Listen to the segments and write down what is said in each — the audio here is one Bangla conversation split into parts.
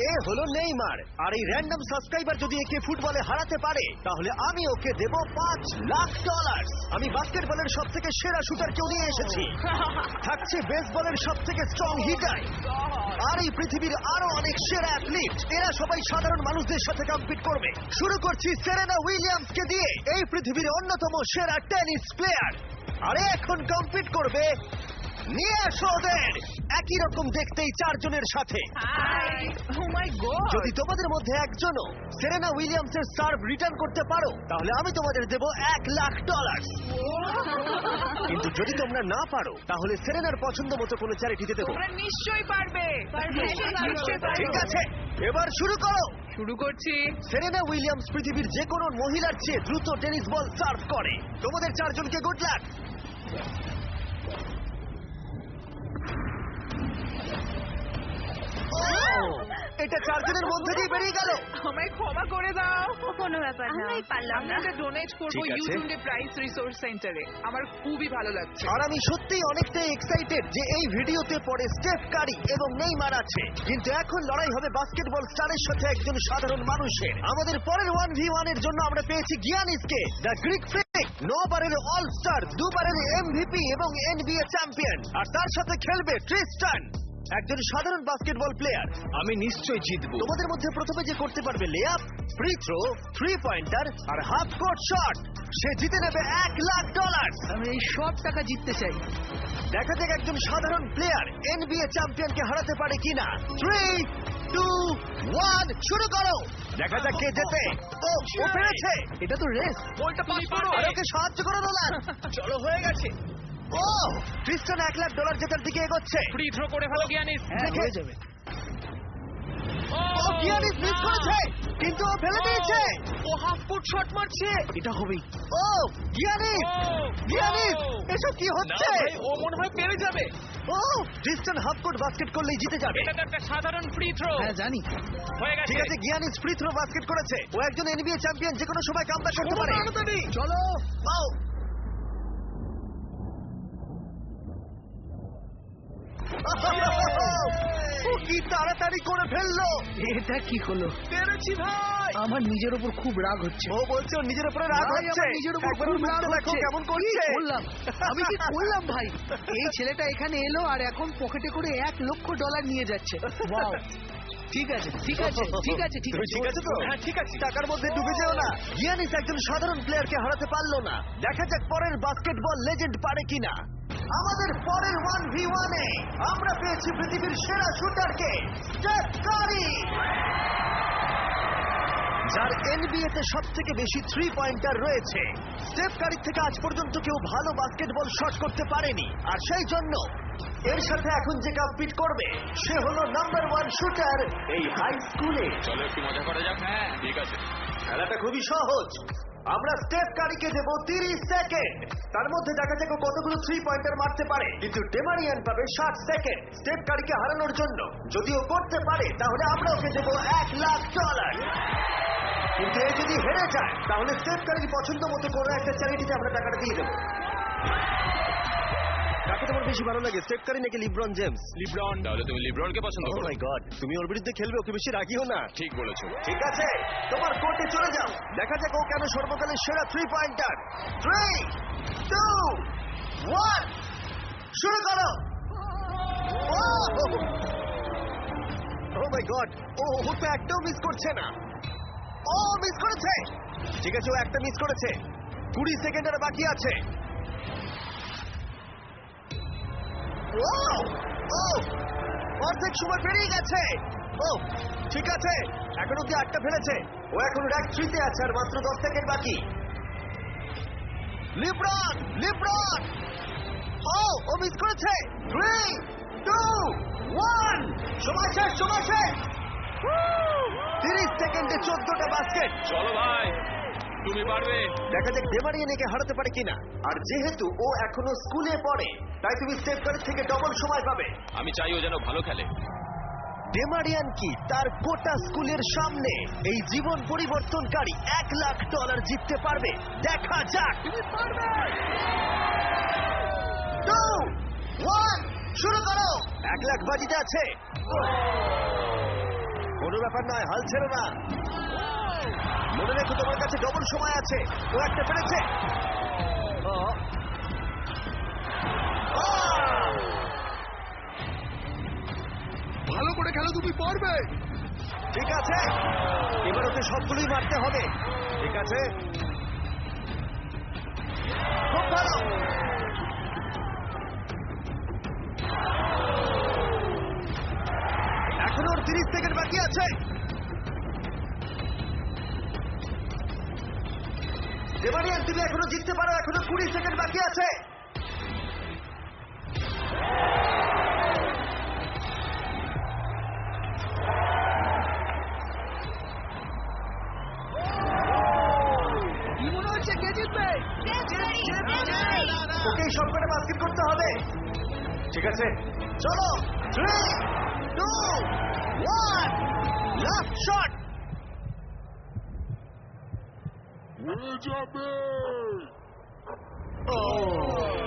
এ হলো নেইমার, আর এই র্যান্ডম সাবস্ক্রাইবার যদি একে ফুটবলে হারাতে পারে তাহলে আমি ওকে দেব $5,00,000। আমি বাস্কেটবলের সবথেকে সেরা শুটারকেও নিয়ে এসেছি, থাকছে বেসবলের সবথেকে স্ট্রং হিটার, আর এই পৃথিবীর আরো অনেক সেরা অ্যাথলিট। এরা সবাই সাধারণ মানুষদের সাথে কম্পিট করবে। শুরু করছি সেরেনা উইলিয়ামসকে দিয়ে, এই পৃথিবীর অন্যতম সেরা টেনিস প্লেয়ার। আরে এখন কম্পিট করবে নিয়ে আসো ওদের একই রকম দেখতেই চারজনের সাথে। হাই ও মাই গড যদি তোমাদের মধ্যে একজনও সেরেনা উইলিয়ামসের সার্ভ রিটার্ন করতে পারো তাহলে আমি তোমাদের দেব $1,00,000। কিন্তু যদি তোমরা না পারো তাহলে সেরেনার পছন্দ মতো কোনো চ্যারিটিতে দেবো। তোমরা নিশ্চয়ই পারবে নিশ্চয়ই পারবে। ঠিক আছে, এবার শুরু করো। শুরু করছি। সেরেনা উইলিয়ামস পৃথিবীর যে কোনো মহিলার চেয়ে দ্রুত টেনিস বল সার্ভ করে। তোমাদের চারজনকে গুড লাক। এটা চারজনের মধ্যে দিয়ে বেরিয়ে গেল। আমায় ক্ষমা করে দাও। কোনো ব্যাপার না, আমরাই পারলাম না। আমরা এটা ডোনেট করব ঠিক আছে। ইউটিউবে প্রাইস রিসোর্স সেন্টারে। আমার খুবই ভালো লাগছে। আর আমি সত্যিই অনেকটাই এক্সাইটেড যে এই ভিডিওতে পরে স্টেফ কারি এবং নেইমার আছে, কিন্তু এখন লড়াই হবে বাস্কেটবল স্টারের সাথে একজন সাধারণ মানুষের। আমাদের পরের 1v1 এর জন্য আমরা পেয়েছি গিয়ানিসকে, দ্য গ্রিক ফ্রিক, 9 বারের অল স্টার, 2 বারের এমভিপি এবং এনবিএ চ্যাম্পিয়ন, আর তার সাথে খেলবে ট্রিস্টান, একজন সাধারণ বাস্কেটবল প্লেয়ার। আমি নিশ্চয়ই জিতবো। তোমাদের মধ্যে প্রথমে যে করতে পারবে লেআপ, ফ্রি থ্রো, 3 পয়েন্টার আর হাফ কোর্ট শট, সে জিতে নেবে $1,00,000। আমি এই সব টাকা জিততে চাই। দেখা যাক একজন সাধারণ প্লেয়ার এনবিএ চ্যাম্পিয়নকে হারাতে পারে কিনা। 3, 2, 1 শুরু করো। দেখা যাক কে জেতে। ও পেরেছে। এটা তো রেস। বলটা পাস করো। আর ওকে সাহায্য করো নোলান। চলো, হয়ে গেছে। ও ক্রিস্টান $1,00,000 জেতার দিকে এগোচ্ছে। ফ্রি থ্রো করে ফেলো গিয়ানিস। হ্যাঁ, দেখে- হয়ে যাবে। ও গিয়ানিস মিস করেছে, কিন্তু ও ফেলে দিয়েছে। ও হাফ ফুট শট মারছে। এটা হবেই। ও গিয়ানিস, গিয়ানিস, এসব কি না হচ্ছে? ভাই, ও মনে হয় পেরে যাবে। ও ক্রিস্টান হাফ কোর্ট বাস্কেট করলেই জিতে যাবে। এটা তো একটা সাধারণ ফ্রি থ্রো। হ্যাঁ জানি। হয়ে গেছে। ঠিক আছে, গিয়ানিস ফ্রি থ্রো বাস্কেট করেছে। ও একজন এনবিএ চ্যাম্পিয়ন, যে কোনো সময় কামব্যাক করতে পারে। চলো। ও ও কি তাড়াতাড়ি করে ফেললো। এটা কি হলো? পেরেছি ভাই। আমার নিজের উপর খুব রাগ হচ্ছে। ও বলছে ওর নিজের উপরে রাগ ভাই, হচ্ছে। আমার নিজের উপর একবার খুব ওর রাগ মুখটা দেখো হচ্ছে। কেমন কি করছে। করলাম? আমি কি করলাম ভাই? এই ছেলেটা এখানে এলো আর এখন পকেটে করে $1,00,000 নিয়ে যাচ্ছে। ওয়াও। ঠিক আছে, ঠিক আছে, ঠিক আছে, ঠিক তুমি আছে। ঠিক আছে তো? হ্যাঁ, ঠিক আছে। টাকার মধ্যে ডুবে যেও না। গিয়ানিস একজন সাধারণ প্লেয়ারকে হারাতে পারলো না। দেখা যাক পরের বাস্কেটবল লেজেন্ড পারে কিনা। আমাদের পরের 1v1 এ আমরা পেয়েছি পৃথিবীর সেরা শুটারকে, স্টেফ কারি, যার এনবিএ তে সবথেকে বেশি 3 পয়েন্টার রয়েছে। স্টেফ কারির থেকে আজ পর্যন্ত কেউ ভালো বাস্কেটবল শট করতে পারেনি, আর সেই জন্য এর সাথে এখন যে কম্পিট করবে সে হলো নাম্বার 1 শুটার এই হাই স্কুলে। চলো একটু মজা করা যাক। হ্যাঁ, ঠিক আছে। খেলাটা খুবই সহজ। আমরা স্টেফ কারিকে দেব 30 সেকেন্ড। তার মধ্যে দেখা যাক ও কতগুলো 3 পয়েন্টার মারতে পারে, কিন্তু ডেমারিয়ান পাবে 60 সেকেন্ড স্টেফ কারিকে হারানোর জন্য। যদি ও করতে পারে তাহলে আমরা ওকে দেব $1,00,000। কিন্তু এ যদি হেরে যায় তাহলে স্টেফ কারির পছন্দ মতো কোনো একটা চ্যারিটিতে আমরা টাকাটা দিয়ে দেবো। কাকে তোমার বেশি ভালো লাগে, স্টেফ কারি নাকি লিব্রন জেমস? লিব্রন। তাহলে তুমি লিব্রনকে পছন্দ ও করো? মাই গড, তুমি ওর বিরুদ্ধে খেলবে, ওকে বেশি রাগিও না। ঠিক বলেছো। ঠিক আছে, তোমার কোর্টে চলে যাও। দেখা যাক ও কেন সর্বকালের সেরা 3 পয়েন্টার। 3, 2, 1 শুরু করো। ও মাই গড, ও তো একটাও মিস করছে না। ও মিস করেছে। ঠিক আছে, ও একটা মিস করেছে। 20 সেকেন্ড আর বাকি আছে। ও ও অর্ধেক সময় পেরিয়ে গেছে। ও ঠিক আছে, এখন অব্দি 8টা ফেলেছে। ও এখন র্যাঙ্ক 3 তে আছে আর মাত্র 10 সেকেন্ড বাকি। লিব্রন, লিব্রন, ও মিস করেছে। 3, 2, 1 সময় শেষ, সময় শেষ। 30 সেকেন্ডে 14টা বাস্কেট। চলো ভাই, তুমি পারবে। দেখা যাক ডেমারিয়ানকে হারাতে পারে কিনা। আর যেহেতু ও এখনো স্কুলে পড়ে তাই তুমি স্টেপ কারির থেকে ডবল সময় পাবে। আমি চাই ও যেন ভালো খেলে। ডেমারিয়ান কি তার গোটা স্কুলের সামনে এই জীবন পরিবর্তনকারী $1,00,000 জিততে পারবে? দেখা যাক। 2, 1 শুরু করো। $1,00,000 বাজিতে আছে। কোনো ব্যাপার নয়, হাল ছেড়ো না। মনে রেখো তোমার কাছে ডবল সময় আছে। ও একটা পেরেছে। ও। আহ! ভালো করে খেলো, তুমি পারবে। ঠিক আছে, এবার ওকে সবগুলোই মারতে হবে। ঠিক আছে, খুব ভালো। এখন ওর 30 সেকেন্ড বাকি আছে। দেবানিয়ান, তুমি এখনো জিততে পারো, এখনো 20 সেকেন্ড বাকি আছে। কি মনে হচ্ছে কে জিতবে? ওকে সব করে বাস্কেট করতে হবে। ঠিক আছে, চলো। 3, 2, 1, লাস্ট শট।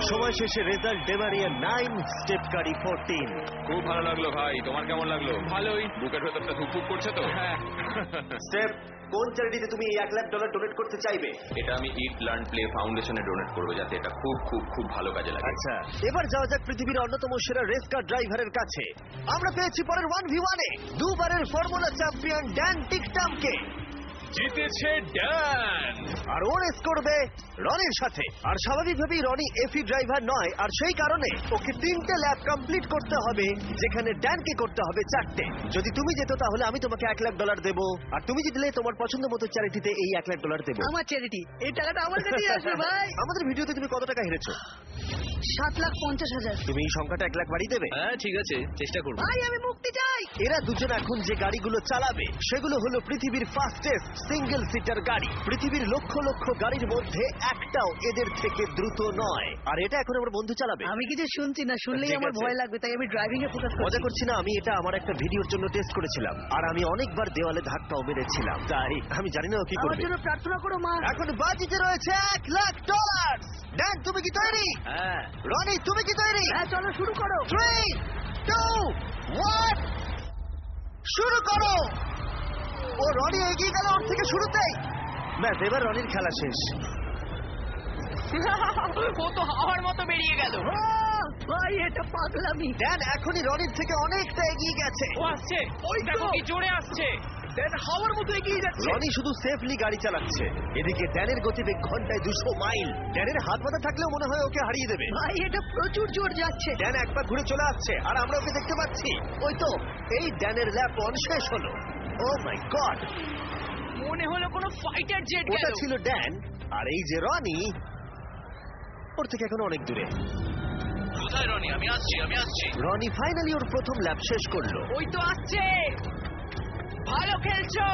সময় শেষে রেজাল্ট ডেমারিয়া 9, স্টেপ কারি 14। খুব ভালো লাগলো ভাই, তোমার কেমন লাগলো? ভালোই। বুকের ভেতরটা ধুকপুক করছে তো? হ্যাঁ। স্টেপ, কোন চ্যারিটিতে তুমি এই $1 লাখ ডোনেট করতে চাইবে? এটা আমি ইট লার্ন প্লে ফাউন্ডেশনে ডোনেট করবো, যাতে এটা খুব খুব খুব ভালো কাজে লাগে। আচ্ছা, এবার যাওয়া যাক পৃথিবীর অন্যতম সেরা রেস কার ড্রাইভারের কাছে। আমরা পেয়েছি পরের 1v1 এ দুবারের ফর্মুলা চ্যাম্পিয়ন ড্যান টিকটামকে। জিতেছে ড্যান। আর ও রেস করবে রনির সাথে। আর স্বাভাবিকভাবেই রনি এফি ড্রাইভার নয়, আর সেই কারণে ওকে 3টে ল্যাপ কমপ্লিট করতে হবে, যেখানে ড্যানকে করতে হবে 4টে। যদি তুমি যেত তাহলে আমি তোমাকে $1 লাখ দেবো, আর তুমি জিতলে তোমার পছন্দ মতো চ্যারিটিতে এই $1 লাখ দেবো। আমার চ্যারিটি, এই টাকাটা আমার কাছেই আসবে ভাই। আমাদের ভিডিওতে তুমি কত টাকা হেরেছো? 7,50,000। তুমি এই সংখ্যাটা $1 লাখ বাড়িয়ে দেবে? হ্যাঁ ঠিক আছে, চেষ্টা করবো। ভাই আমি মুক্তি চাই। এরা দুজন এখন যে গাড়িগুলো চালাবে সেগুলো হলো পৃথিবীর ফাস্টেস্ট সিঙ্গেল সিটার গাড়ি। পৃথিবীর লক্ষ লক্ষ গাড়ির মধ্যে একটাও এদের থেকে দ্রুত নয়। আর এটা এখন আমার বন্ধু চালাবে। আমি কিছু শুনছি না, শুনলেই ঠিক আমার আছে। ভয় লাগবে, তাই আমি ড্রাইভিং এ ফোকাস মজা করছি। করছি না, আমি এটা আমার একটা ভিডিওর জন্য টেস্ট করেছিলাম, আর আমি অনেকবার দেওয়ালে ধাক্কাও মেরেছিলাম, তাই আমি জানি না ও কি আমার করবে। জন্য প্রার্থনা করো মা। এখন বাজিতে রয়েছে $1 লাখ। ড্যান, তুমি কি তৈরি? হ্যাঁ। রনি, তুমি কি তৈরি? হ্যাঁ চলো শুরু করো। 3, 2, 1, শুরু করো। ও রনি এগিয়ে গেল ওর থেকে শুরুতেই। ব্যাস, এবার রনির খেলা শেষ। ও তো হাওয়ার মতো বেরিয়ে গেল। ভাই এটা পাগলামি। ড্যান এখনই রনির থেকে অনেকটা এগিয়ে গেছে। ও আসছে, ওই তো। দেখো কি জোরে আসছে। দেন হাওয়ার মতো এগিয়ে যাচ্ছে। রনি শুধু সেফলি গাড়ি চালাচ্ছে, এদিকে ড্যানের গতিবেগ ঘন্টায় 200 মাইল। ড্যানের হাত মাথা থাকলেও মনে হয় ওকে হারিয়ে দেবে। ভাই এটা প্রচুর জোর যাচ্ছে। ড্যান এক পা ঘুরে চলে আসছে, আর আমরা ওকে দেখতে পাচ্ছি। ওই তো, এই ড্যানের ল্যাপ 1 শেষ হলো। ও মাই গড, মনে হলো কোনো ফাইটার জেট ওটা গেল। ছিল ড্যান, আর এই যে রনি, ওর থেকে এখন অনেক দূরে। কোথায় রনি? আমি আসছি। রনি ফাইনালি ওর প্রথম ল্যাপ শেষ করলো। ওই তো আসছে। ভালো খেলছো।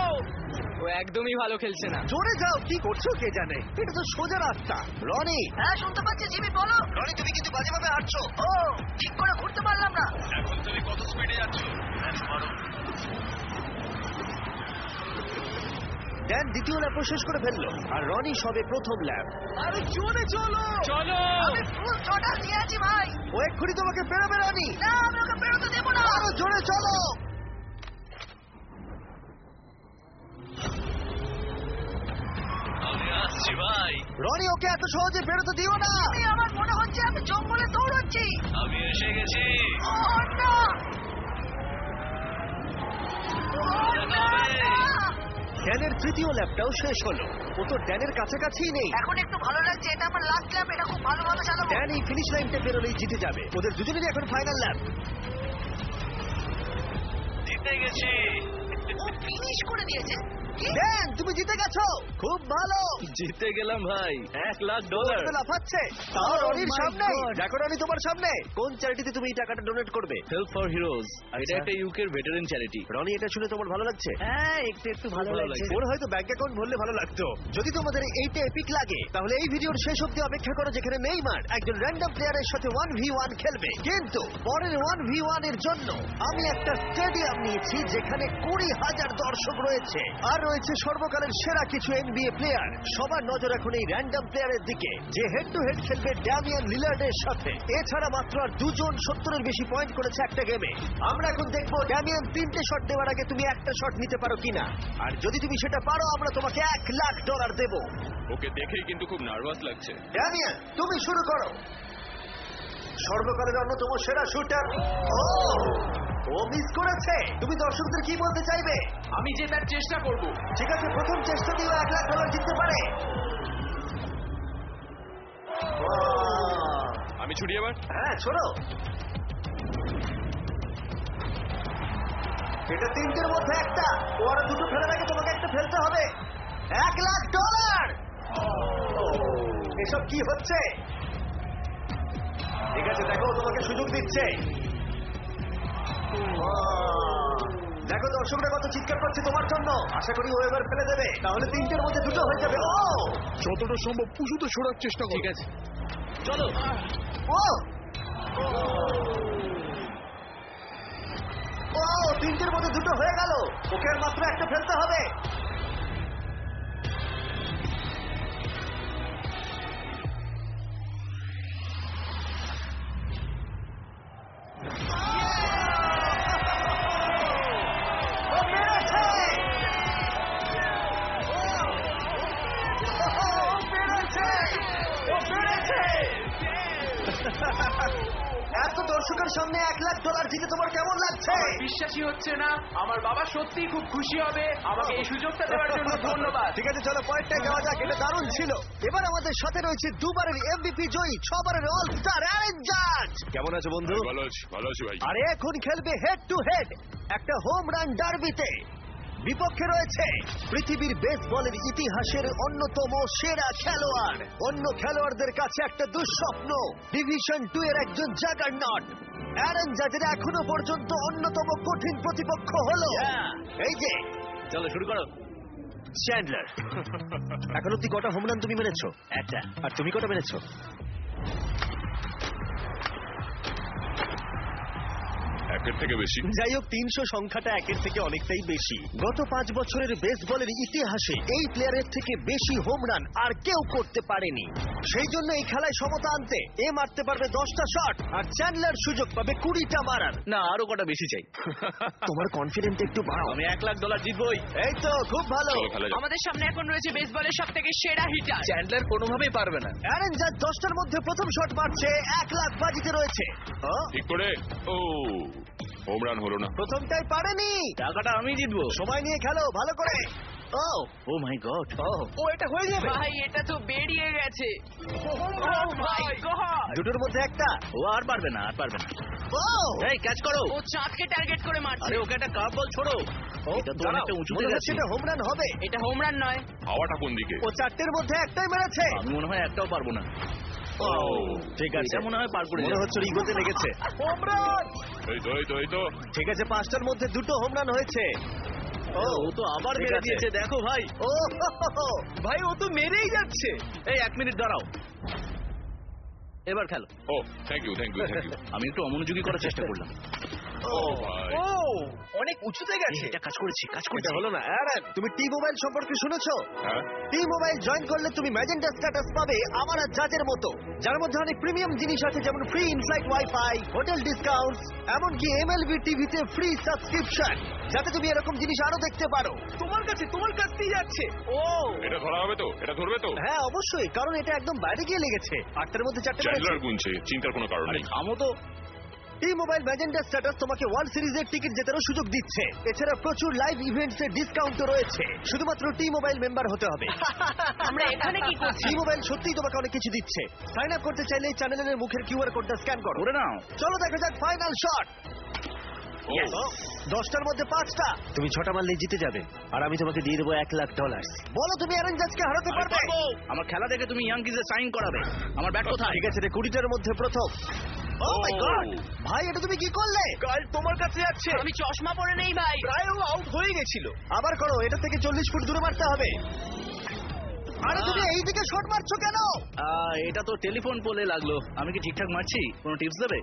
ও একদমই ভালো খেলছে না। জোরে যাও, কি করছো কে জানে, এটা তো সোজা রাস্তা। রনি, হ্যাঁ শুনতে পাচ্ছি জিমি, বলো। রনি তুমি কিন্তু বাজেভাবে হাঁটছো। ও ঠিক করে ঘুরতে পারলাম না। এখন তুমি কত স্পিডে যাচ্ছ? ড্যান দ্বিতীয় ল্যাপও শেষ করে ফেললো, আর রনি সবে প্রথম ল্যাপ। আরে জোরে চলো। চলো। আমি ফুল থ্রটল দিয়ে আছি ভাই। ও এক্ষুনি তোমাকে পেরোবে রনি। না আমি ওকে বেরোতে দেবো না। আরো জোরে চলো। আমি আসছি ভাই। রনি, ওকে এত সহজে বেরোতে দিও না। আমার মনে হচ্ছে আমি জঙ্গলে দৌড়চ্ছি। আমি এসে গেছি। ও না। ড্যানের তৃতীয় ল্যাপটাও শেষ হলো। ও তো ড্যানের কাছাকাছিই নেই। এখন একটু ভালো লাগছে, এটা আমার লাস্ট ল্যাপ, এটা খুব ভালোভাবে চালাবো। ড্যান এই ফিনিশ লাইনটা পেরোলেই জিতে যাবে। ওদের দুজনেরই এখন ফাইনাল ল্যাপ। জিতে গেছি। ও ফিনিশ করে দিয়েছে। কি? ড্যান, তুমি জিতে গেছো। খুব ভালো। জিতে গেলাম ভাই, $1 লাখ। ওরা লাফাচ্ছে। তাও Oh রনির my সামনে। God. দেখো রনি তোমার সামনে। কোন চ্যারিটিতে তুমি এই টাকাটা ডোনেট করবে? Help for heroes. আচ্ছা। এটা একটা ইউকের ভেটারেন চ্যারিটি। রনি, এটা শুনে তোমার ভালো লাগছে? হ্যাঁ একটু একটু ভালো ভালো লাগছে। লাগছে। ওর হয়তো ব্যাংক অ্যাকাউন্ট ভরলে ভালো লাগতো। যদি তোমাদের এইটা এপিক লাগে তাহলে এই ভিডিওর শেষ অবধি অপেক্ষা করো, যেখানে নেইমার একজন র্যান্ডম প্লেয়ারের সাথে 1v1 খেলবে। কিন্তু পরের 1v1 এর জন্য আমি একটা স্টেডিয়াম নিয়েছি, যেখানে 10,000 দর্শক রয়েছে, আর রয়েছে সর্বকালের সেরা কিছু NBA প্লেয়ার। সবার নজর এখন এই র্যান্ডম প্লেয়ারের দিকে, যে হেড টু হেড খেলবে ড্যামিয়ান লিলার্ডের সাথে। এছাড়া মাত্র আর 2 জন 70-এর বেশি পয়েন্ট করেছে একটা গেমে। আমরা এখন দেখবো ড্যামিয়ান 3টে শট নেওয়ার আগে তুমি একটা শট নিতে পারো কিনা, আর যদি তুমি সেটা পারো আমরা তোমাকে $1,00,000 দেবো। ওকে দেখেই কিন্তু খুব নার্ভাস লাগছে। ড্যামিয়ান, তুমি শুরু করো। সর্বকালের অন্যতম সেরা শুটার। ও মিস করেছে। তুমি দর্শকদের কি বলতে চাইবে? আমি জেতার চেষ্টা করব। ঠিক আছে, প্রথম চেষ্টা দিয়েও $1,00,000 জিততে পারে। আমি ছুটি এবার। হ্যাঁ, ছোড়ো। এটা 3টের মধ্যে একটা। ও আরো 2টো ফেলার আগে তোমাকে একটা ফেলতে হবে। $1,00,000। এসব কি হচ্ছে? ঠিক আছে, দেখো ও তোমাকে সুযোগ দিচ্ছে। দেখো দর্শকরা কত চিৎকার করছে তোমার জন্য। আশা করি ও এবার ফেলে দেবে, তাহলে 3টের মধ্যে 2টো হয়ে যাবে। ও যতটা সম্ভব পুশুতে সরার চেষ্টা করো। ঠিক আছে, চলো। ও ও 3টের মধ্যে 2টো হয়ে গেল। ওকে আর মাত্র একটা ফেলতে হবে। ও পেরেছে! ও পেরেছে! ও পেরেছে! এত দর্শকের সামনে $1,00,000 জিতে তোমার কেমন লাগছে? বিশ্বাসই হচ্ছে না। আমার বাবা সত্যিই খুব খুশি হবে। আমাকে এই সুযোগটা দেওয়ার জন্য ধন্যবাদ। ঠিক আছে, চলো পয়েন্টটায় যাওয়া যাক। এটা দারুণ ছিল। এবার আমাদের সাথে রয়েছে 2বারের এমভিপি জয়ী, 6বারের অল স্টার অ্যারন জাজ। কেমন আছো বন্ধু? ভালো আছি ভাই। আর এখন খেলবে হেড টু হেড একটা হোম রান ডার্বিতে। বিপক্ষে রয়েছে পৃথিবীর বেসবলের ইতিহাসের অন্যতম সেরা খেলোয়াড়। অন্য খেলোয়াড়দের কাছে একটা দুঃস্বপ্ন, ডিভিশন 2 এর একজন জাগারনট। অ্যারন জাজের এখনো পর্যন্ত অন্যতম কঠিন প্রতিপক্ষ হলো এই যে, চলো শুরু করো। চ্যান্ডলার। এখন অব্দি কটা হোম রান তুমি মেরেছো? একটা। আর তুমি কটা মেরেছো? একের থেকে বেশি। যাই হোক, 300 সংখ্যাটা একের থেকে অনেকটাই বেশি। গত 5 বছরের বেসবলের ইতিহাসে এই প্লেয়ারের থেকে বেশি হোম রান আর কেউ করতে পারেনি। সেই জন্য এই খেলায় সমতা আনতে এ মারতে পারবে 10টা শট, আর চ্যান্ডলার সুযোগ পাবে 20টা মারার। না, আরো কটা বেশি চাই। তোমার কনফিডেন্ট একটু বাড়াও। আমি $1,00,000 জিতবই। এই তো, খুব ভালো। চলো খেলা যাক। আমাদের সামনে এখন রয়েছে বেসবলের সব থেকে সেরা হিটার। চ্যান্ডলার কোনোভাবেই পারবে না। অ্যারন জাজ 10টার মধ্যে প্রথম শট মারছে। $1,00,000 বাজিতে রয়েছে। ঠিক করে। ও হোম রান হলো না। প্রথমটাই পারেনি। টাকাটা আমি জিতবো। সময় নিয়ে খেলো ভালো করে। ও মাই গড। ও এটা হয়ে যাবে। ভাই এটা তো বেরিয়ে গেছে। Oh my God! দুটোর মধ্যে একটা। ও আর পারবে না, আর পারবে না। ও এই ক্যাচ করো। ও চাঁদকে টার্গেট করে মারছে। আরে ওকে একটা কাপ বল ছোড়ো। এটা তো অনেকটা উঁচুতে মনে হচ্ছে গেছে। এটা হোম রান হবে। এটা হোম রান নয়। হাওয়াটা কোন দিকে? ও 4টের মধ্যে একটাই মেরেছে। আমি মনে হয় একটাও পারবো না। ঠিক আছে, এটা মনে হয় পার করে মনে যাবে। হচ্ছে ওর ইগোতে লেগেছে। Home run. এই তো ঠিক আছে, 5টার মধ্যে 2টো হোম রান হয়েছে। ও তো আবার ঠিক মেরে আছে। দিয়েছে, দেখো ভাই। ও ভাই ও তো মেরেই যাচ্ছে। এই 1 মিনিট দাঁড়াও, এবার খেলো। ও থ্যাংক ইউ। আমি একটু অমনোযোগী করার চেষ্টা করলাম। ও ভাই। অনেক উঁচুতে গেছে। এটা কাজ করেছি। এটা হলো না। অ্যারন, তুমি টি মোবাইল সম্পর্কে শুনেছো? হ্যাঁ। টি মোবাইল জয়েন করলে তুমি ম্যাজেন্টা স্ট্যাটাস পাবে আমার আর জাজের মতো, যার মধ্যে অনেক প্রিমিয়াম জিনিস আছে, যেমন free inflight wifi, hotel discounts, এমনকি MLB টিভিতে ফ্রি সাবস্ক্রিপশন, যাতে তুমি এরকম জিনিস আরো দেখতে পারো। তোমার কাছ দিয়ে যাচ্ছে। এটা ধরা হবে তো? এটা ধরবে তো? হ্যাঁ অবশ্যই, কারণ এটা একদম বাইরে গিয়ে লেগেছে। 8টার মধ্যে 4টে মেরেছে। চ্যান্ডলার গুনছে, চিন্তার কোনো কারণ আরে নেই। থামো তো। টি মোবাইল ম্যাজেন্টা স্ট্যাটাস তোমাকে ওয়ার্ল্ড সিরিজের টিকিট জেতারও সুযোগ দিচ্ছে। এছাড়া প্রচুর লাইভ ইভেন্টস এর ডিসকাউন্টও রয়েছে। শুধুমাত্র টি মোবাইল মেম্বার হতে হবে। আমরা এখানে কি করছি? টি মোবাইল সত্যিই তোমাকে অনেক কিছু দিচ্ছে। সাইন আপ করতে চাইলে চ্যানেলের মুখের QR কোডটা স্ক্যান করো। করে নাও। চলো দেখা যাক ফাইনাল শট। 10টার মধ্যে 5টা। তুমি 6টা মারলে জিতে যাবে, আর আমি তোমাকে দিয়ে দেবো $1,00,000। বলো তুমি অ্যারন জাজকে হারাতে পারবে? আমার খেলা দেখে তুমি ইয়াংকিজে সাইন করাবে। আমার ব্যাট কোথায়? ঠিক আছে রে, 20টার মধ্যে প্রথম। ও মাই গড, ভাই এটা তুমি কি করলে? গাল তোমার কাছে যাচ্ছে। আমি চশমা পরে নেই ভাই। প্রায় ও আউট হয়ে গেছিল। আবার করো, এটা থেকে 40 ফুট দূরে মারতে হবে। আরে তুমি এইদিকে শট মারছো কেন? এটা তো টেলিফোন পোলে লাগলো। আমি কি ঠিকঠাক মারছি? কোনো টিপস দেবে?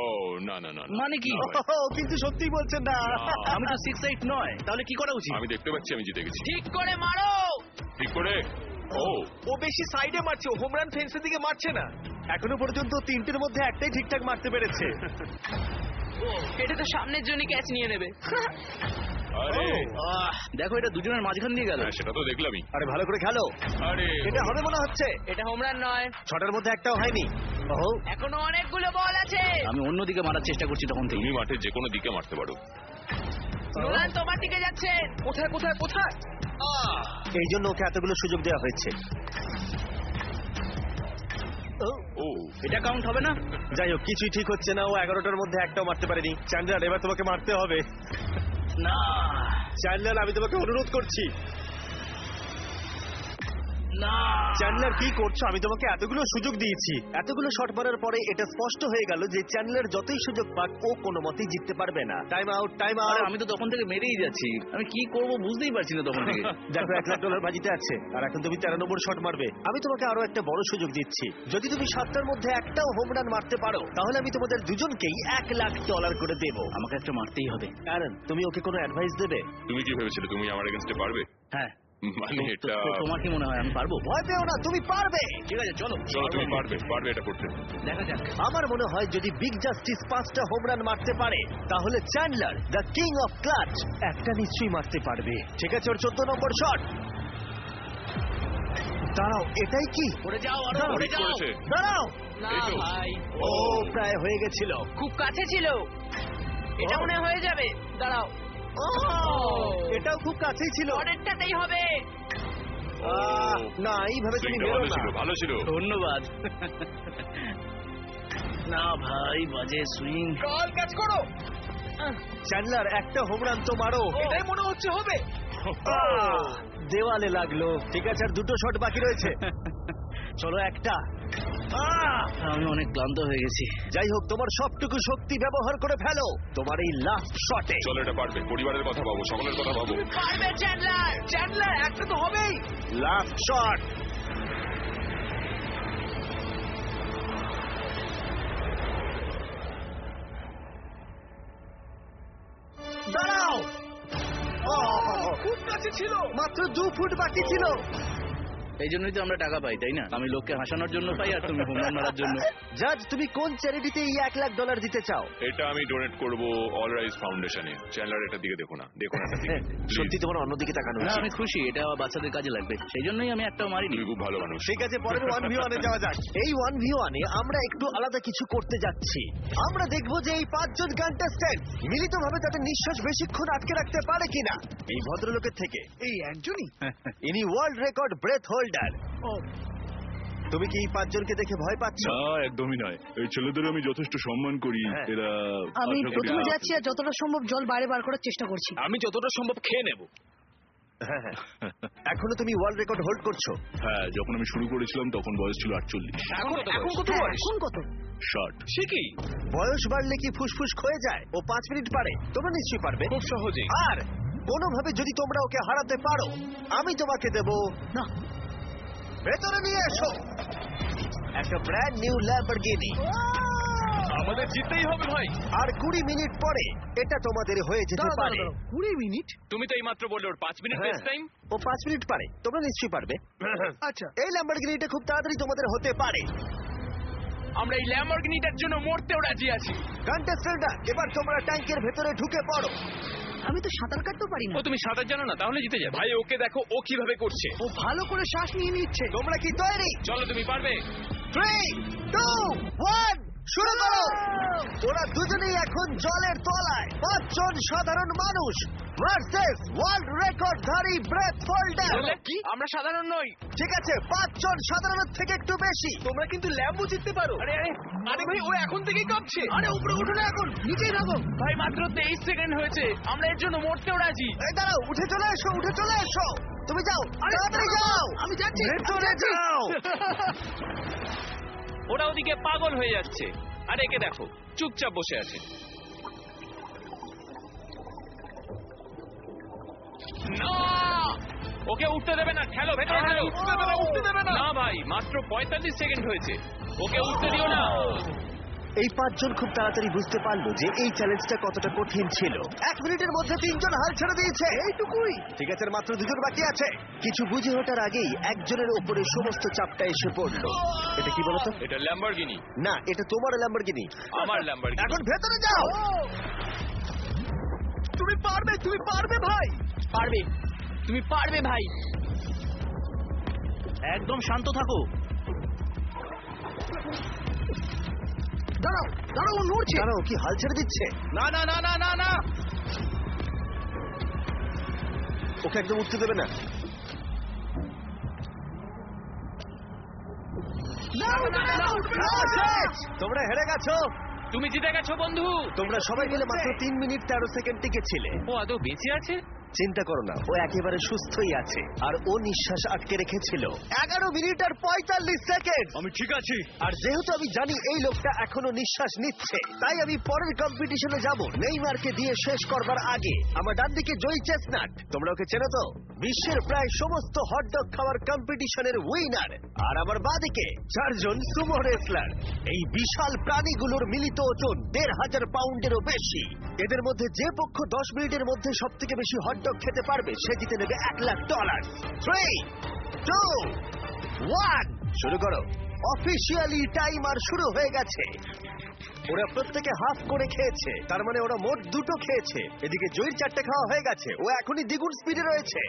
ও না না না না। মানে কি? না ভাই। ও কিন্তু সত্যি বলছেন না। আমি তো 6'8 নয়, তাহলে কি করা উচিত? আমি দেখতে পাচ্ছি আমি জিতে গেছি। ঠিক করে মারো। ঠিক করে। ও ও বেশি সাইডে মারছে, হোম রান ফেন্সের দিকে মারছে না। এখনো পর্যন্ত তিনটের মধ্যে একটাই ঠিকঠাক মারতে পেরেছে। এটা তো সামনের জন্য ক্যাচ নিয়ে নেবে। আরে দেখো, এটা দুজনের মাঝখান দিয়ে গেল। হ্যাঁ, সেটা তো দেখলামই। আরে ভালো করে খেলো। আরে এটা হবে মনে হচ্ছে। এটা হোম রান নয়, ছটার মধ্যে একটাও হয়নি। ওহো, এখনো অনেকগুলো বল আছে। আমি অন্যদিকে মারার চেষ্টা করছি তখন থেকে। তুমি মাঠে যে কোনো দিকে মারতে পারো। নোলান তোমার দিকে যাচ্ছে। কোথায় কোথায় কোথায়? এই জন্য ওকে এতগুলো সুযোগ দেওয়া হয়েছে। ও এটা কাউন্ট হবে না? যাই হোক, কিছুই ঠিক হচ্ছে না। ও 11টার মধ্যে একটাও মারতে পারেনি। চ্যান্ডলার, এবার তোমাকে মারতে হবে। না চ্যান্ডলার, আমি তোমাকে অনুরোধ করছি। না, চ্যান্ডলার, কি করছো? আমি তোমাকে এতগুলো সুযোগ দিয়েছি। এতগুলো শট মারার পরে এটা স্পষ্ট হয়ে গেল যে চ্যান্ডলার যতই সুযোগ পাক ও কোনো মতেই জিততে পারবে না। টাইম আউট, টাইম আরে আউট। আমি তো তখন থেকে মেরেই যাচ্ছি। আমি কি করব বুঝতেই পারছি না তখন থেকে। দেখো, $1,00,000 বাজিতে আছে আর এখন তুমি 13 নম্বর শট মারবে। আমি তোমাকে আরো একটা বড় সুযোগ দিচ্ছি। যদি তুমি 7টার মধ্যে একটাও হোম রান মারতে পারো, তাহলে আমি তোমাদের দুজনকেই $1,00,000 করে দেবো। আমাকে একটা মারতেই হবে। অ্যারন, তুমি ওকে কোনো অ্যাডভাইস দেবে? তুমি কি ভেবেছিলে তুমি আমার এগেইনস্টে পারবে? হ্যাঁ, মানে এটা তোমার কি মনে হয় আমি পারবো? ভয় পেও না, তুমি পারবে। ঠিক আছে, চলো চলো তুমি পারবে পারবে এটা করতে। দেখা যাক। আমার মনে হয় যদি বিগ জাস্টিস 5টা হোম রান মারতে পারে, তাহলে Chandler the king of clutch একটা নিশ্চয়ই মারতে পারবে। ঠিক আছে, ওর 14 নম্বর শট। দাঁড়াও, এটাই কি? পড়ে যাও, আরো দাঁড়াও, পড়ে যাও। করেছে। দাঁড়াও। না এই তো। ভাই, ও প্রায় হয়ে গেছিল। খুব কাছে ছিল। এটা মনে হয় হয়ে যাবে। দাঁড়াও, এটাও খুব কাছেই ছিল। পরেরটাতেই হবে। না, এইভাবে তুমি সুইংটা মেরো ভালো না। ছিল ভালো ছিল। ধন্যবাদ। না ভাই, বাজে সুইং। কাল ক্যাচ করো। চ্যান্ডলার, একটা হোম রান তো মারো। এটাই মনে হচ্ছে হবে। দেওয়ালে লাগলো। ঠিক আছে, আর দুটো শট বাকি রয়েছে। চলো একটা। আমি অনেক ক্লান্ত হয়ে গেছি। যাই হোক, তোমার সবটুকু শক্তি ব্যবহার করে ফেলো তোমার এই লাস্ট শটে। চলো এটা পারবে। পরিবারের কথা ভাবো, সকলের কথা ভাবো। পারবে চ্যান্ডলার। চ্যান্ডলার, একটা তো হবেই। Last shot. দাঁড়াও। খুব কাছে ছিল। মাত্র 2 ফুট বাকি ছিল। এই জন্যই তো আমরা টাকা পাই, তাই না? আমি লোককে হাসানোর জন্য পাই, আর তুমি হোম রান মারার জন্য। জাজ, তুমি কোন চ্যারিটিতে এই $1,00,000 দিতে চাও? এটা আমি ডোনেট করব অল রাইজ ফাউন্ডেশনে। চ্যানেলার এটার দিকে দেখো না, দেখো না এটার দিকে। সত্যি তোমার অন্যদিকে তাকানো না, উচিত। আমি খুশি, এটা আমার বাচ্চাদের কাজে লাগবে। সেই জন্যই আমি একটাও মারিনি। তুমি খুব ভালো মানুষ। ঠিক আছে, পরের 1v1 এ যাওয়া যাক। এই 1v1 এ আমরা একটু আলাদা কিছু করতে যাচ্ছি। আমরা দেখব যে এই 5 জন কন্টেস্ট্যান্ট মিলিতভাবে তাদের নিঃশ্বাস বেশিক্ষণ আটকে রাখতে পারে কিনা। এই ভদ্রলোকের থেকে এই একজনই। ইনি ওয়ার্ল্ড রেকর্ড ব্রেথ হোল্ডার। তুমি কি এই 5 জনকে দেখে ভয় পাচ্ছ? না, একদমই নয়। এই ছেলেদের আমি যথেষ্ট সম্মান করি। হ্যাঁ। এরা আমি আশা করি প্রথমে যাচ্ছি আর যতটা সম্ভব জল বাইরে বার করার চেষ্টা করছি। আমি যতটা সম্ভব খেয়ে নেব। হ্যাঁ, হ্যাঁ। এখনো তুমি ওয়ার্ল্ড রেকর্ড হোল্ড করছো? হ্যাঁ, যখন আমি শুরু করেছিলাম তখন বয়স ছিল 48। এখন কত হ্যাঁ, বয়স? এখন কত? 60। সে কি? বয়স বাড়লে কি ফুসফুস ক্ষয়ে যায়? ও 5 মিনিট পারে, তোমরা নিশ্চয়ই পারবে। খুব সহজেই। আর কোনোভাবে যদি তোমরা ওকে হারাতে পারো, আমি তোমাকে দেব। না, ভেতরে নিয়ে এসো একটা ব্র্যান্ড নিউ ল্যাম্বরগিনি। আমাদের জিততেই হবে ভাই। আর 20 মিনিট পরে এটা তোমাদের হয়ে যেতে পারে। 20 মিনিট? তুমি তো এইমাত্র বললে ওর 5 মিনিট হ্যাঁ, বেস্ট টাইম। ও 5 মিনিট পারে, তোমরা নিশ্চয়ই পারবে। আচ্ছা, এই ল্যাম্বরগিনিটা খুব তাড়াতাড়ি তোমাদের হতে পারে। আমরা এই ল্যাম্বরগিনিটার জন্য মরতেও রাজি আছি। কন্টেস্টেন্টরা, এবার তোমরা ট্যাঙ্কের ভেতরে ঢুকে পড়ো। আমি তো সাঁতার কাটতেও পারি না। ও তুমি সাঁতার জানো না, তাহলে জিতে যাবে। ভাই ওকে দেখো ও কিভাবে করছে। ও ভালো করে শ্বাস নিয়ে নিচ্ছে। তোমরা কি তৈরি? চলো তুমি পারবে। 3, 2, 1, শুরু করো। ওরা দুজনেই এখন জলের তলায়। 5 জন সাধারণ মানুষ ভার্সেস ওয়ার্ল্ড রেকর্ডধারী ব্রেথ হোল্ডার। কি? আমরা সাধারণ নই। ঠিক আছে, 5 জন সাধারণের থেকে একটু বেশি। তোমরা কিন্তু ল্যাম্বো জিততে পারো। আরে আরে আরে ভাই ও এখন থেকেই কাঁপছে। আরে উপরে উঠো না, এখন নিচেই থাকো। ভাই, মাত্র 23 সেকেন্ড হয়েছে। আমরা এর জন্য মরতেও রাজি। এই দাঁড়াও, উঠে চলে এসো, উঠে চলে এসো। তুমি যাও, তাড়াতাড়ি যাও। আমি যাচ্ছি, ভেতরে যাও। ওরা ওদিকে পাগল হয়ে যাচ্ছে, আর একে দেখো চুপচাপ বসে আছে। না, ওকে উঠতে দেবে না, ঠেলো ভেতরে ঠেলো। উঠতে দেবে না, উঠতে দেবে না। না ভাই, মাত্র 45 সেকেন্ড হয়েছে, ওকে উঠতে দিও না। এই পাঁচজন খুব তাড়াতাড়ি বুঝতে পারলো যে এই চ্যালেঞ্জটা কতটা কঠিন ছিল। 1 মিনিটের মধ্যে 3 জন হাল ছেড়ে দিয়েছে। এইটুকুই। ঠিক আছে, আর মাত্র 2 জন বাকি আছে। কিছু বুঝে ওঠার আগেই একজনের উপরে সমস্ত চাপটা এসে পড়লো। এটা কি বলতো? এটা ল্যাম্বরগিনি। না, এটা তোমার ল্যাম্বরগিনি। আমার ল্যাম্বরগিনি। এখন ভেতরে যাও। তুমি পারবে ভাই। পারবে, তুমি পারবে ভাই। একদম শান্ত থাকো। দাঁড়াও দাঁড়াও, ও নড়ছে। দাঁড়াও, কি হাল ছেড়ে দিচ্ছে? না না না না না না। ওকে একদম উঠতে দেবে না। তোমরা হেরে গেছো। তুমি জিতে গেছো বন্ধু। তোমরা সবাই মিলে মাত্র 3 মিনিট 13 সেকেন্ড টিকেছিলে। ও আদৌ বেঁচে আছে? চিন্তা করো না, ও একেবারে সুস্থই আছে। আর ও নিঃশ্বাস আটকে রেখেছিল 11 মিনিট আর 45 সেকেন্ড। আমি ঠিক আছি। আর যেহেতু আমি জানি এই লোকটা এখনো নিঃশ্বাস নিচ্ছে, তাই আমি পরের কম্পিটিশনে যাব নেইমারকে দিয়ে শেষ করবার আগে। আমার ডান দিকে জয়ী চেস্টনাট, তোমরা ওকে চেনো তো, বিশ্বের প্রায় সমস্ত হটডগ খাওয়ার কম্পিটিশনের উইনার। আর আমার বাঁদিকে 4 জন সুমো রেসলার। এই বিশাল প্রাণীগুলোর মিলিত ওজন 1500 পাউন্ডেরও বেশি। এদের মধ্যে যে পক্ষ 10 মিনিটের মধ্যে সব থেকে বেশি হটডগ খেতে পারবে সে জিতে নেবে $1,00,000। 3, 2, 1, শুরু করো। অফিসিয়ালি টাইমার শুরু হয়ে গেছে। ওরা প্রত্যেকে হাফ করে খেয়েছে, তার মানে ওরা মোট 2টো খেয়েছে। এদিকে জয়ীর 4টে খাওয়া হয়ে গেছে, ও এখনই দ্বিগুণ স্পিডে রয়েছে।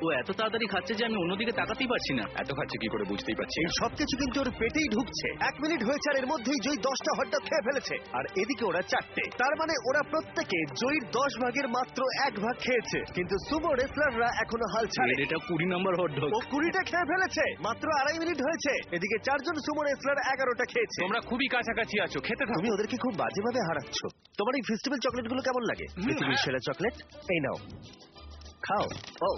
ও এত তাড়াতাড়ি খাচ্ছে যে আমি অন্যদিকে তাকাতেই পারছি না। এত খাচ্ছে কি করে বুঝতেই পারছি এই না। সবকিছু কিন্তু ওর পেটেই ঢুকছে। 1 মিনিট হয়েছে আর এর মধ্যেই জয়ী 10টা হটডগ খেয়ে ফেলেছে, আর এদিকে ওরা 4টে। তার মানে ওরা প্রত্যেকে জয়ীর 10 ভাগের মাত্র 1 ভাগ খেয়েছে। কিন্তু সুমো রেসলাররা এখনো হাল ছাড়ে। এটা 20 নম্বর হটডগ। ও 20টা খেয়ে ফেলেছে, মাত্র 2.5 মিনিট হয়েছে। এদিকে 4 জন সুমো রেসলার 11টা খেয়েছে। তোমরা খুবই কাছাকাছি আছো, খেতে থাকো। তুমি ওদেরকে খুব বাজেভাবে হারাচ্ছ। তোমার এই ফেস্টিভ্যাল চকলেটগুলো কেমন লাগে? পৃথিবীর সেরা চকলেট। এই নাও, খাও। ও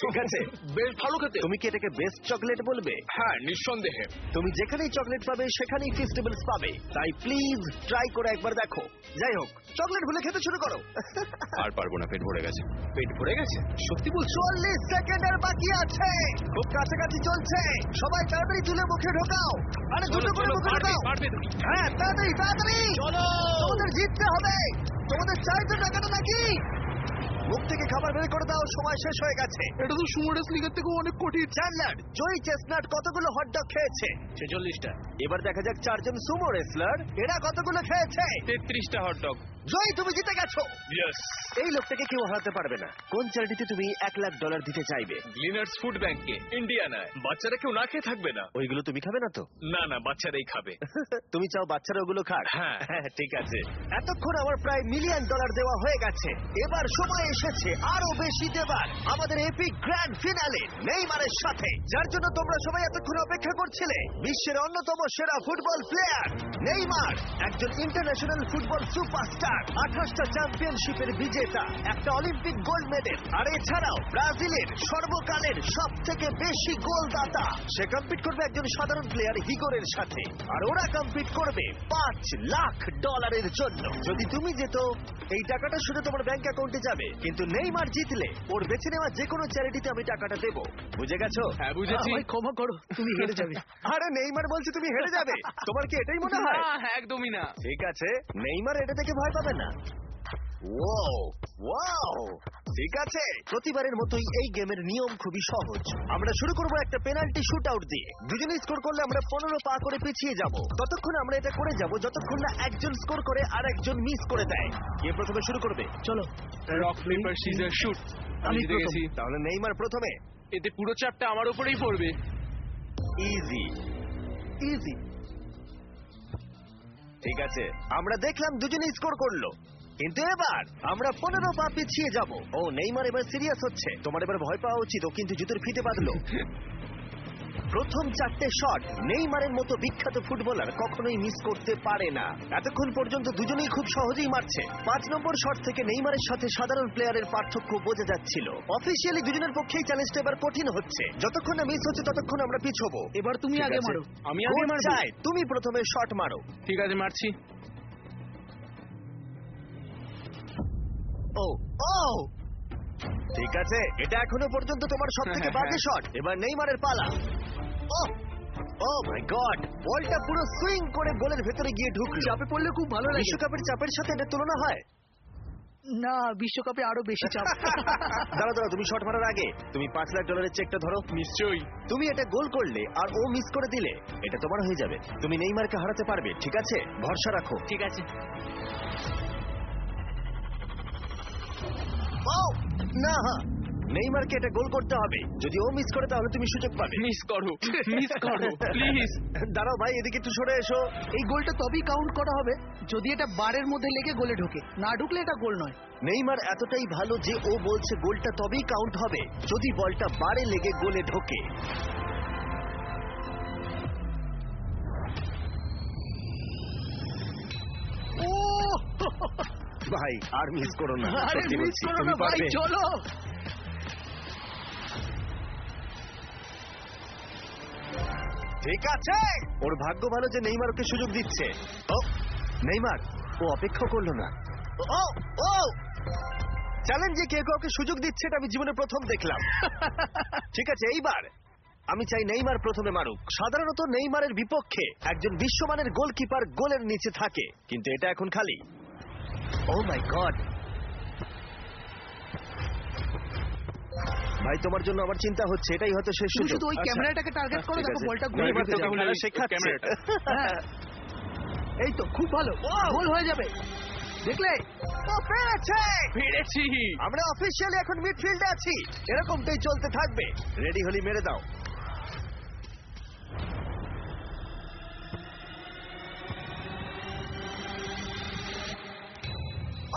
ঠিক আছে, বেশ ভালো খেতে। তুমি কি এটাকে বেস্ট চকলেট বলবে? হ্যাঁ, নিঃসন্দেহে। তুমি যেখানেই চকলেট পাবে সেখানেই ফেস্টিভ্যালস পাবে, তাই প্লিজ ট্রাই করে একবার দেখো। যাই হোক, চকলেট গুলো খেতে শুরু করো। আর পারবো না, পেট ভরে গেছে। পেট ভরে গেছে? সত্যি বলছো? 40 সেকেন্ডের বাকি আছে, খুব কাছাকাছি চলছে। সবাই তাড়াতাড়ি তুলে মুখে ঢোকাও। আরে দুটো করে মুখে ঢোকাও। পারবে তুমি। হ্যাঁ, তাড়াতাড়ি তাড়াতাড়ি চলো, তোমাদের জিততে হবে। তোমাদের চাইতে টাকাটা নাকি? মুখ থেকে খাবার বের করে দাও, সময় শেষ হয়ে গেছে। এটা তো সুমো রেসলিংয়ের থেকে অনেক কঠিন। চ্যান্ডলার, জয়ী চেস্টনাট কতগুলো হটডগ খেয়েছে? 46টা। এবার দেখা যাক 4 জন সুমো রেসলার এরা কতগুলো খেয়েছে। 33টা হটডগ। জয়ী, তুমি জিতে গেছো। ইয়েস। এই লোকটাকে কেউ হারাতে পারবে না। কোন চ্যারিটিতে তুমি $1,00,000 দিতে চাইবে? গ্লিনার্স ফুড ব্যাংকে, ইন্ডিয়ানায়। বাচ্চারা কেউ না খেয়ে থাকবে না। ওইগুলো তুমি খাবে না তো? না না, বাচ্চারাই খাবে। তুমি চাও বাচ্চারা ওগুলো খাক? হ্যাঁ। ঠিক আছে। এতক্ষণ আমার প্রায় $1,000,000 দেওয়া হয়ে গেছে। এবার সময় এসেছে আরো বেশি দেবার। আমাদের এপিক গ্র্যান্ড ফিনালে নেইমারের সাথে, যার জন্য তোমরা সবাই এতক্ষণ অপেক্ষা করছিলে। বিশ্বের অন্যতম সেরা ফুটবল প্লেয়ার নেইমার, একজন ইন্টারন্যাশনাল ফুটবল সুপারস্টার, 28টা চ্যাম্পিয়নশিপের বিজেতা, একটা অলিম্পিক গোল্ড মেডেল, আর এছাড়াও ব্রাজিলের সর্বকালের সব থেকে বেশি গোলদাতা। সে কম্পিট করবে একজন সাধারণ প্লেয়ার হিগোরের সাথে, আর ওরা কম্পিট করবে $5,00,000 জন্য। যদি তুমি যেত, এই টাকাটা শুধু তোমার ব্যাংক অ্যাকাউন্টে যাবে, কিন্তু নেইমার জিতলে ওর বেছে নেওয়া যে কোনো চ্যারিটিতে আমি টাকাটা দেবো। বুঝে গেছো? হ্যাঁ, বুঝেছি। আমায় ক্ষমা করো, তুমি হেরে যাবে। আরে নেইমার বলছে তুমি হেরে যাবে, তোমার কি এটাই মনে হয়? না, একদমই না। ঠিক আছে, নেইমার এটা থেকে ভয় পাবে না। ওয়াও ওয়াও, ঠিক আছে। প্রতিবারের মতোই এই গেমের নিয়ম খুবই সহজ। আমরা শুরু করব একটা পেনাল্টি শুট আউট দিয়ে। দুজনে স্কোর করলে আমরা 15 পা করে পিছিয়ে যাব। ততক্ষণ আমরা এটা করে যাব যতক্ষণ না একজন স্কোর করে আর একজন মিস করে দেয়। কে প্রথমে শুরু করবে? চলো। Rock paper scissor shoot. আমি জিতে গেছি। তাহলে নেইমার প্রথমে। এতে পুরো চাপটা আমার উপরেই পড়বে। Easy easy. ঠিক আছে, আমরা দেখলাম দুজনেই স্কোর করলো, কিন্তু এবার আমরা 15 পা পিছিয়ে যাব। ও নেইমার এবার সিরিয়াস হচ্ছে। তোমার এবার ভয় পাওয়া উচিত, ও কিন্তু জুতোর ফিতে বাঁধলো। প্রথম 4টে শট নেইমারের মতো বিখ্যাত ফুটবলার কখনোই মিস করতে পারে না। এতক্ষণ পর্যন্ত দুজনেই খুব সহজেই মারছে। 5 নম্বর শট থেকে নেইমারের সাথে সাধারণ প্লেয়ারের পার্থক্য বোঝা যাচ্ছিল। অফিসিয়ালি দুজনের পক্ষেই চ্যালেঞ্জটা এবার কঠিন হচ্ছে। যতক্ষণ না মিস হচ্ছে ততক্ষণ আমরা পিছবো। এবার তুমি ঠিক আগে আছে? মারো। আমি আগে কোচ মারবো? চায় তুমি প্রথমে শট মারো। ঠিক আছে, মারছি। ও ও, ঠিক আছে, এটা এখনো পর্যন্ত তোমার সব থেকে বাজে শট। এবার নেইমারের পালা। ও ও মাই গড, বলটা পুরো সুইং করে গোলের ভেতরে গিয়ে ঢুকলো। চাপে পড়লে খুব ভালো লাগে। বিশ্বকাপের চাপের সাথে এটা তুলনা হয়? না, বিশ্বকাপে আরো বেশি চাপ। দাঁড়াও, তুমি শট মারার আগে তুমি $5 লাখ চেকটা ধরো। নিশ্চয়ই। তুমি এটা গোল করলে আর ও মিস করে দিলে এটা তোমার হয়ে যাবে। তুমি নেইমারকে হারাতে পারবে, ঠিক আছে? ভরসা রাখো। ঠিক আছে। ও না, নেইমারকে এটা গোল করতে হবে। যদি ও মিস করে তাহলে তুমি সুযোগ পাবে। মিস করো, মিস করো প্লিজ। দাঁড়াও ভাই, এদিকে একটু সরে এসো। এই গোলটা তবেই কাউন্ট করা হবে যদি এটা বারের মধ্যে লেগে গোলে ঢোকে। না ঢুকলে এটা গোল নয়। নেইমার এতটাই ভালো যে ও বলছে গোলটা তবেই কাউন্ট হবে যদি বলটা বারে লেগে গোলে ঢোকে। ও ভাই, আর মিস করো না, আরে সত্যি মিস বলছি, করো তুমি না ভাই, পারবে। চলো। ঠিক আছে, ওর ভাগ্য ভালো যে নেইমার ওকে সুযোগ দিচ্ছে। ও নেইমার, ও অপেক্ষা করলো না। ও ও চ্যালেঞ্জে কে কাউকে সুযোগ দিচ্ছে এটা আমি জীবনে প্রথম দেখলাম। ঠিক আছে, এইবার আমি চাই নেইমার প্রথমে মারুক। সাধারণত নেইমারের বিপক্ষে একজন বিশ্বমানের গোলকিপার গোলের নিচে থাকে, কিন্তু এটা এখন খালি। ও মাই গড ভাই, তোমার জন্য আমার চিন্তা হচ্ছে, এটাই হয়তো শেষ তুমি সুযোগ। শুধু ওই আচ্ছা, ক্যামেরাটাকে টার্গেট করো, ঠিক দেখো আছে। বলটা গোলে নেইমার ঢুকে তোকে যাবে। খেলা শেখাচ্ছে। ক্যামেরাটা। হ্যাঁ। এই তো খুব ভালো, গোল হয়ে যাবে, দেখলে? ও পেরেছে! পেরেছি। আমরা অফিসিয়ালি এখন মিডফিল্ডে আছি। এরকমটাই চলতে থাকবে। রেডি হলি মেরে দাও।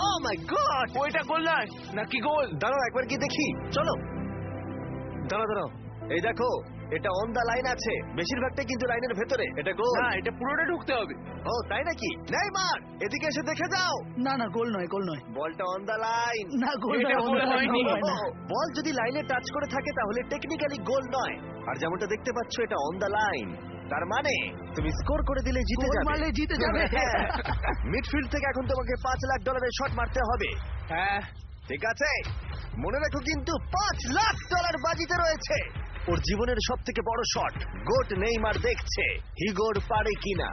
ও মাই গড, ওইটা গোল নয় নাকি গোল? দাঁড়াও একবার কি দেখি, চলো। দাঁড়াও, এই দেখো, এটা অন দা লাইন আছে। বেশিরভাগটা কিন্তু লাইনের ভেতরে। এটা গোল। না, এটা পুরোটা ঢুকতে হবে। ও তাই নাকি? নেইমার, এদিকে এসে দেখে যাও। না না, গোল নয়, গোল নয়। বলটা অন দা লাইন। না, গোল এটা নয়, গোল গোল হয়নি। হয় না। বল যদি লাইনে টাচ করে থাকে তাহলে টেকনিক্যালি গোল নয়। আর যেমনটা দেখতে পাচ্ছ, এটা অন দা লাইন। তার মানে তুমি স্কোর করে দিলে জিতে গোল যাবে। মারলে জিতে যাবে। মিডফিল্ড থেকে এখন তোমাকে $5 লাখ শট মারতে হবে। হ্যাঁ। ঠিক আছে, মনে রাখো কিন্তু $5 লাখ বাজিতে রয়েছে। ওর জীবনের সব থেকে বড় শট। গোট নেইমার দেখছে হিগোর পারে কিনা।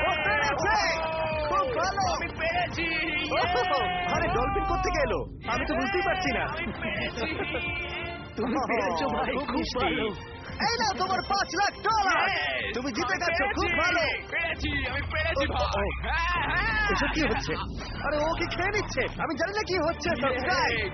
ও পেরেছে! খুব ভালো! আমি পেরেছি। আরে ডলফিন কোত্থেকে এলো? আমি তো বুঝতেই পারছি না। তুমি পেরেছো ভাই, খুব খুব মিষ্টি। ভালো। এই নাও তোমার $5 লাখ। তুমি জিতে গেছো, খুব ভালো। পেরেছি, আমি পেরেছি ও, ভাই। ও। হ্যাঁ, হ্যাঁ। এসব কি হচ্ছে? আরে ও কি খেয়ে নিচ্ছে? আমি জানি না কি হচ্ছে। সাবস্ক্রাইব